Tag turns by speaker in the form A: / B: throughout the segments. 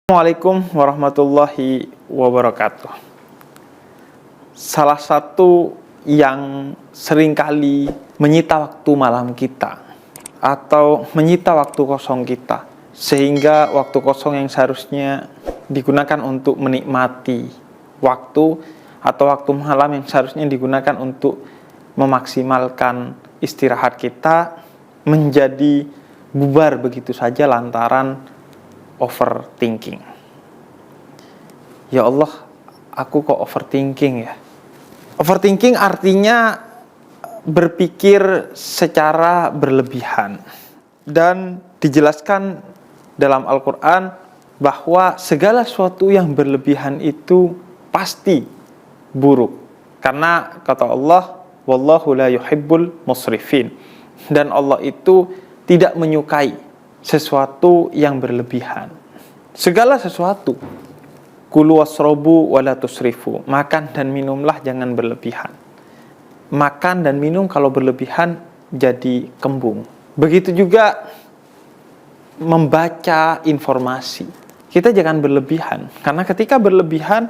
A: Assalamualaikum warahmatullahi wabarakatuh. Salah satu yang seringkali menyita waktu malam kita atau menyita waktu kosong kita, sehingga waktu kosong yang seharusnya digunakan untuk menikmati waktu atau waktu malam yang seharusnya digunakan untuk memaksimalkan istirahat kita menjadi bubar begitu saja lantaran overthinking. Ya Allah, aku kok overthinking ya? Overthinking artinya berpikir secara berlebihan. Dan dijelaskan dalam Al-Quran bahwa segala sesuatu yang berlebihan itu pasti buruk. Karena kata Allah, wallahu la yuhibbul musrifin. Dan Allah itu tidak menyukai sesuatu yang berlebihan. Segala sesuatu. Kulu wasrobu wala tusrifu. Makan dan minumlah jangan berlebihan. Makan dan minum kalau berlebihan jadi kembung. Begitu juga membaca informasi. Kita jangan berlebihan. Karena ketika berlebihan,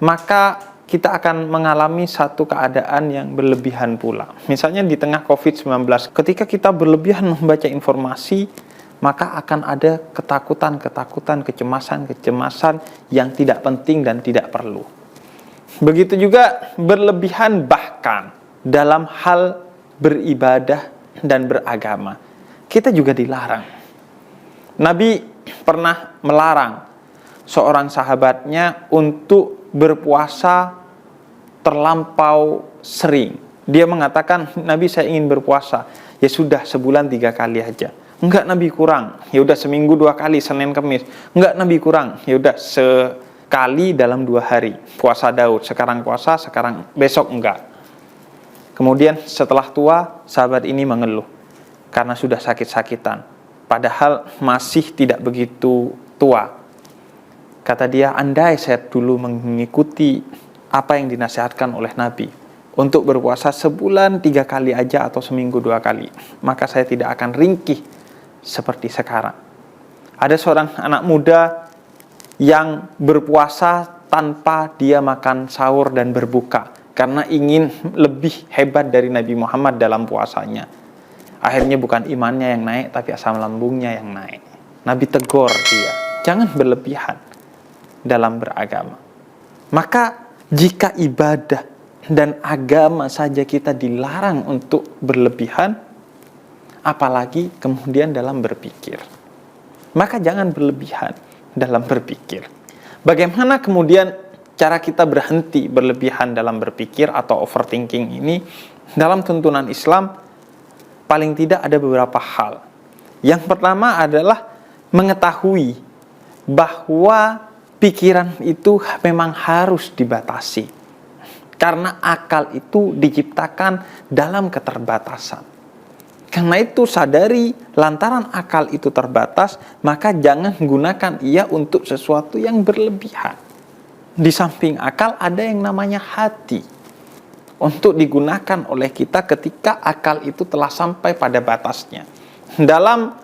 A: maka kita akan mengalami satu keadaan yang berlebihan pula. Misalnya di tengah COVID-19, ketika kita berlebihan membaca informasi, maka akan ada ketakutan, kecemasan yang tidak penting dan tidak perlu. Begitu juga berlebihan bahkan dalam hal beribadah dan beragama. Kita juga dilarang. Nabi pernah melarang seorang sahabatnya untuk berpuasa terlampau sering. Dia mengatakan, Nabi saya ingin berpuasa. Ya sudah, sebulan 3 kali aja. Enggak, Nabi kurang. Ya udah seminggu 2 kali, Senin Kamis. Enggak, Nabi kurang. Ya udah sekali dalam 2 hari. Puasa Daud, sekarang puasa, sekarang besok enggak. Kemudian setelah tua, sahabat ini mengeluh karena sudah sakit-sakitan. Padahal masih tidak begitu tua. Kata dia, andai saya dulu mengikuti apa yang dinasihatkan oleh Nabi untuk berpuasa sebulan 3 kali aja atau seminggu 2 kali, maka saya tidak akan ringkih seperti sekarang. Ada seorang anak muda yang berpuasa tanpa dia makan sahur dan berbuka karena ingin lebih hebat dari Nabi Muhammad dalam puasanya. Akhirnya bukan imannya yang naik, tapi asam lambungnya yang naik. Nabi tegur dia, jangan berlebihan dalam beragama. Maka jika ibadah dan agama saja kita dilarang untuk berlebihan, apalagi kemudian dalam berpikir. Maka jangan berlebihan dalam berpikir. Bagaimana kemudian cara kita berhenti berlebihan dalam berpikir atau overthinking ini? Dalam tuntunan Islam, paling tidak ada beberapa hal. Yang pertama adalah mengetahui bahwa pikiran itu memang harus dibatasi. Karena akal itu diciptakan dalam keterbatasan. Karena itu sadari lantaran akal itu terbatas, maka jangan gunakan ia untuk sesuatu yang berlebihan. Di samping akal ada yang namanya hati. Untuk digunakan oleh kita ketika akal itu telah sampai pada batasnya. Dalam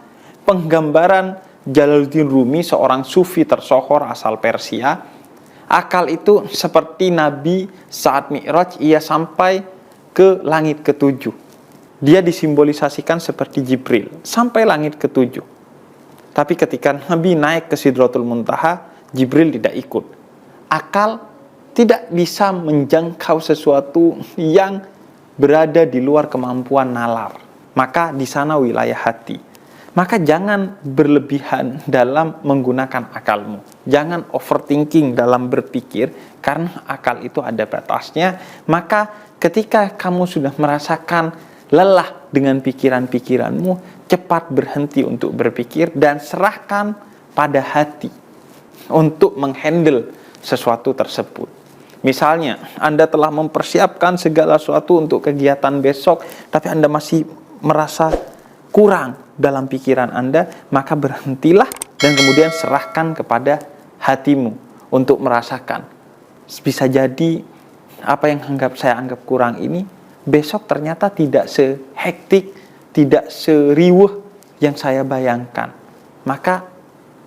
A: penggambaran Jalaluddin Rumi, seorang sufi tersohor asal Persia, akal itu seperti Nabi saat Mi'raj ia sampai ke langit ke-7. Dia disimbolisasikan seperti Jibril sampai langit ke-7. Tapi ketika Nabi naik ke Sidratul Muntaha, Jibril tidak ikut. Akal tidak bisa menjangkau sesuatu yang berada di luar kemampuan nalar. Maka di sana wilayah hati. Maka jangan berlebihan dalam menggunakan akalmu. Jangan overthinking dalam berpikir, karena akal itu ada batasnya. Maka ketika kamu sudah merasakan lelah dengan pikiran-pikiranmu, cepat berhenti untuk berpikir dan serahkan pada hati untuk menghandle sesuatu tersebut. Misalnya, Anda telah mempersiapkan segala sesuatu untuk kegiatan besok, tapi Anda masih merasa kurang dalam pikiran Anda, maka berhentilah dan kemudian serahkan kepada hatimu untuk merasakan. Bisa jadi apa yang saya anggap kurang ini, besok ternyata tidak sehektik, tidak seriuh yang saya bayangkan. Maka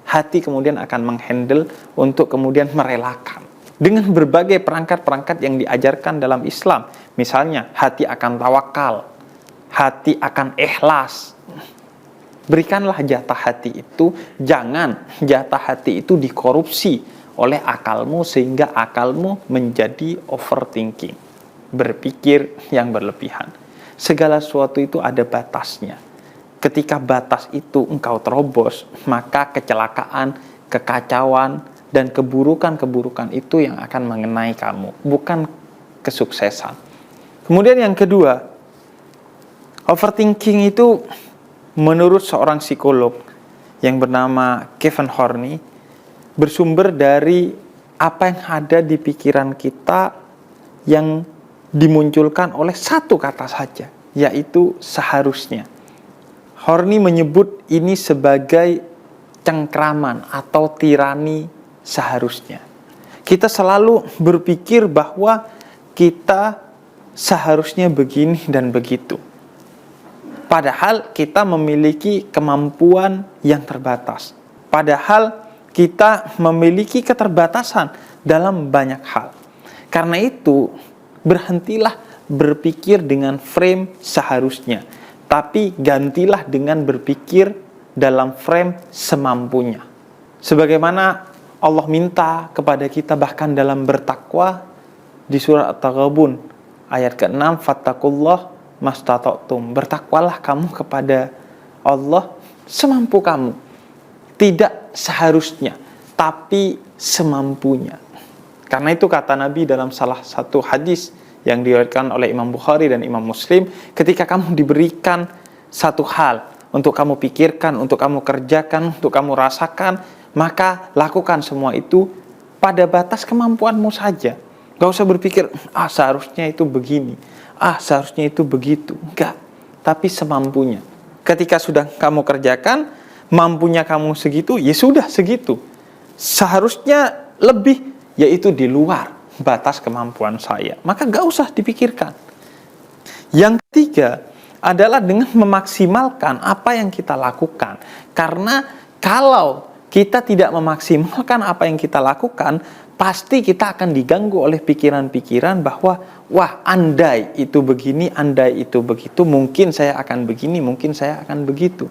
A: hati kemudian akan menghandle untuk kemudian merelakan. Dengan berbagai perangkat-perangkat yang diajarkan dalam Islam. Misalnya, hati akan tawakal, hati akan ikhlas. Berikanlah jatah hati itu, jangan jatah hati itu dikorupsi oleh akalmu sehingga akalmu menjadi overthinking, berpikir yang berlebihan. Segala sesuatu itu ada batasnya. Ketika batas itu engkau terobos, maka kecelakaan, kekacauan, dan keburukan-keburukan itu yang akan mengenai kamu, bukan kesuksesan. Kemudian yang kedua, overthinking itu menurut seorang psikolog yang bernama Kevin Horney, bersumber dari apa yang ada di pikiran kita yang dimunculkan oleh satu kata saja, yaitu seharusnya. Horney menyebut ini sebagai cengkraman atau tirani seharusnya. Kita selalu berpikir bahwa kita seharusnya begini dan begitu. Padahal kita memiliki kemampuan yang terbatas. Padahal kita memiliki keterbatasan dalam banyak hal. Karena itu, berhentilah berpikir dengan frame seharusnya. Tapi gantilah dengan berpikir dalam frame semampunya. Sebagaimana Allah minta kepada kita bahkan dalam bertakwa di surah At-Taghabun ayat ke-6, fattakullah mastata'tum. Bertakwalah kamu kepada Allah semampu kamu. Tidak seharusnya, tapi semampunya. Karena itu kata Nabi dalam salah satu hadis yang diriwayatkan oleh Imam Bukhari dan Imam Muslim, ketika kamu diberikan satu hal untuk kamu pikirkan, untuk kamu kerjakan, untuk kamu rasakan, maka lakukan semua itu pada batas kemampuanmu saja. Gak usah berpikir, seharusnya itu begini, seharusnya itu begitu. Enggak, tapi semampunya. Ketika sudah kamu kerjakan, mampunya kamu segitu, ya sudah segitu. Seharusnya lebih, yaitu di luar batas kemampuan saya. Maka gak usah dipikirkan. Yang ketiga adalah dengan memaksimalkan apa yang kita lakukan. Karena kalau kita tidak memaksimalkan apa yang kita lakukan, pasti kita akan diganggu oleh pikiran-pikiran bahwa wah, andai itu begini, andai itu begitu, mungkin saya akan begini, mungkin saya akan begitu.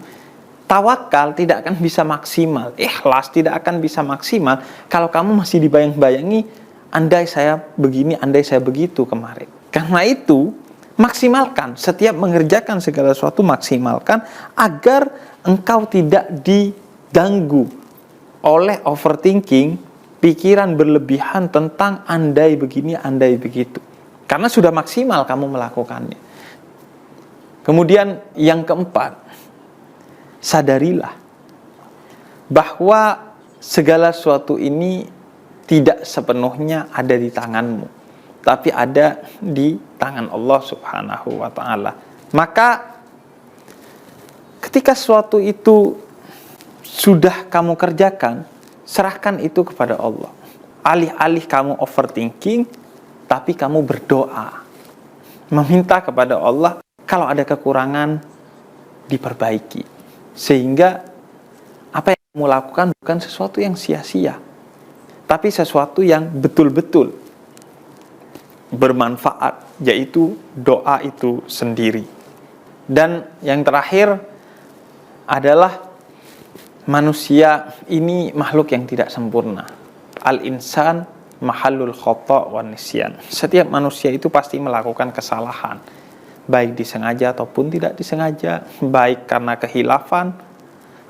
A: Tawakal tidak akan bisa maksimal, ikhlas tidak akan bisa maksimal kalau kamu masih dibayang-bayangi andai saya begini, andai saya begitu kemarin. Karena itu, maksimalkan, setiap mengerjakan segala sesuatu maksimalkan agar engkau tidak diganggu oleh overthinking, pikiran berlebihan tentang andai begini, andai begitu. Karena sudah maksimal kamu melakukannya. Kemudian yang keempat, sadarilah bahwa segala sesuatu ini tidak sepenuhnya ada di tanganmu, tapi ada di tangan Allah Subhanahu wa ta'ala. Maka ketika sesuatu itu sudah kamu kerjakan, serahkan itu kepada Allah. Alih-alih kamu overthinking, tapi kamu berdoa, meminta kepada Allah kalau ada kekurangan diperbaiki, sehingga apa yang kamu lakukan bukan sesuatu yang sia-sia, tapi sesuatu yang betul-betul bermanfaat, yaitu doa itu sendiri. Dan yang terakhir adalah manusia ini makhluk yang tidak sempurna. Al-insan mahallul khata' wan nisyan. Setiap manusia itu pasti melakukan kesalahan, baik disengaja ataupun tidak disengaja, baik karena kehilafan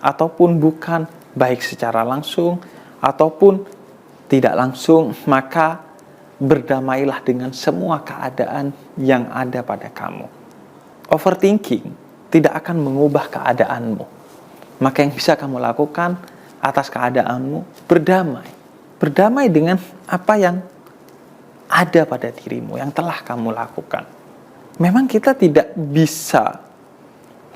A: ataupun bukan, baik secara langsung ataupun tidak langsung. Maka berdamailah dengan semua keadaan yang ada pada kamu. Overthinking tidak akan mengubah keadaanmu. Maka yang bisa kamu lakukan atas keadaanmu, berdamai. Berdamai dengan apa yang ada pada dirimu, yang telah kamu lakukan. Memang kita tidak bisa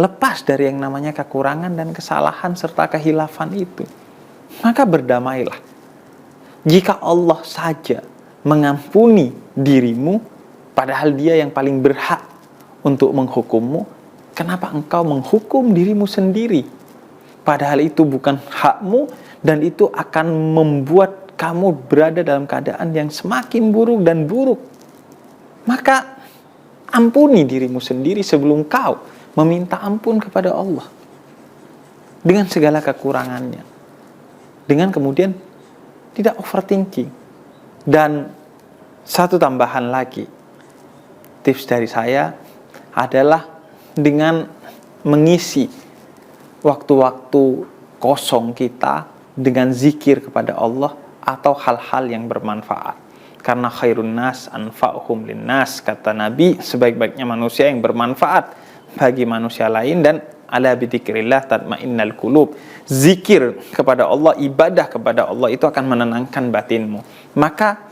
A: lepas dari yang namanya kekurangan dan kesalahan serta kehilafan itu. Maka berdamailah. Jika Allah saja mengampuni dirimu, padahal Dia yang paling berhak untuk menghukummu, kenapa engkau menghukum dirimu sendiri? padahal itu bukan hakmu, dan itu akan membuat kamu berada dalam keadaan yang semakin buruk dan buruk. Maka ampuni dirimu sendiri sebelum kau meminta ampun kepada Allah dengan segala kekurangannya, dengan kemudian tidak overthinking. Dan satu tambahan lagi, tips dari saya adalah dengan mengisi waktu-waktu kosong kita dengan zikir kepada Allah atau hal-hal yang bermanfaat. Karena khairun nas anfa'uhum linnas, kata Nabi, sebaik-baiknya manusia yang bermanfaat bagi manusia lain. Dan ala bidzikrillah tatmainnal qulub, zikir kepada Allah, ibadah kepada Allah itu akan menenangkan batinmu. Maka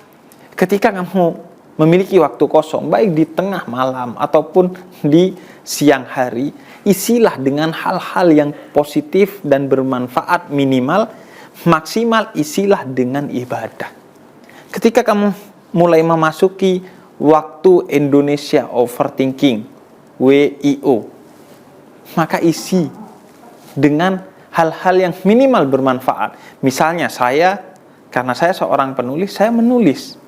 A: ketika kamu memiliki waktu kosong, baik di tengah malam ataupun di siang hari, isilah dengan hal-hal yang positif dan bermanfaat. Minimal, maksimal isilah dengan ibadah. Ketika kamu mulai memasuki waktu Indonesia Overthinking, WIO, maka isi dengan hal-hal yang minimal bermanfaat. Misalnya karena saya seorang penulis, saya menulis.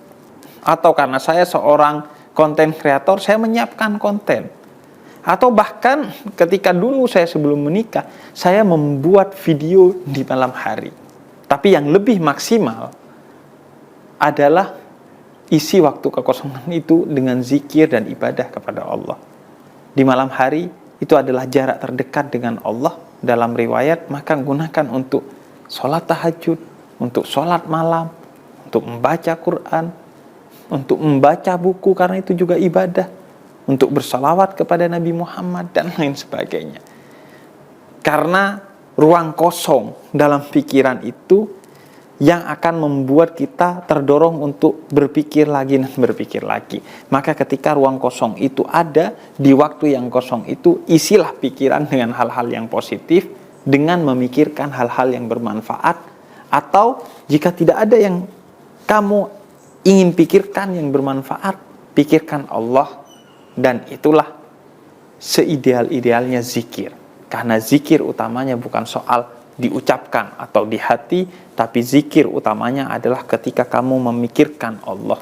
A: Atau karena saya seorang konten kreator, saya menyiapkan konten. Atau bahkan ketika dulu saya sebelum menikah, saya membuat video di malam hari. Tapi yang lebih maksimal adalah isi waktu kekosongan itu dengan zikir dan ibadah kepada Allah. Di malam hari itu adalah jarak terdekat dengan Allah. Dalam riwayat, maka gunakan untuk sholat tahajud, untuk sholat malam, untuk membaca Quran, untuk membaca buku karena itu juga ibadah, untuk bersalawat kepada Nabi Muhammad dan lain sebagainya. Karena ruang kosong dalam pikiran itu yang akan membuat kita terdorong untuk berpikir lagi dan berpikir lagi. Maka ketika ruang kosong itu ada, di waktu yang kosong itu isilah pikiran dengan hal-hal yang positif, dengan memikirkan hal-hal yang bermanfaat. Atau jika tidak ada yang kamu ingin pikirkan yang bermanfaat, pikirkan Allah. Dan itulah seideal-idealnya zikir. Karena zikir utamanya bukan soal diucapkan atau di hati, tapi zikir utamanya adalah ketika kamu memikirkan Allah,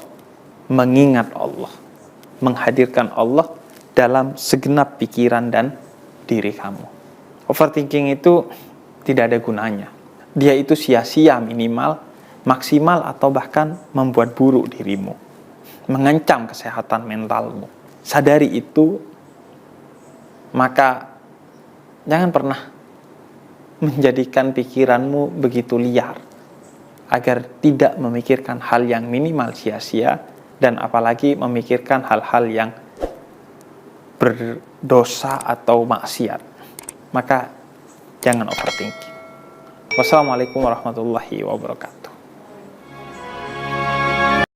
A: mengingat Allah, menghadirkan Allah dalam segenap pikiran dan diri kamu. Overthinking itu tidak ada gunanya. Dia itu sia-sia minimal, maksimal atau bahkan membuat buruk dirimu, mengancam kesehatan mentalmu. Sadari itu, maka jangan pernah menjadikan pikiranmu begitu liar, agar tidak memikirkan hal yang minimal sia-sia, dan apalagi memikirkan hal-hal yang berdosa atau maksiat. Maka jangan overthinking. Wassalamualaikum warahmatullahi wabarakatuh.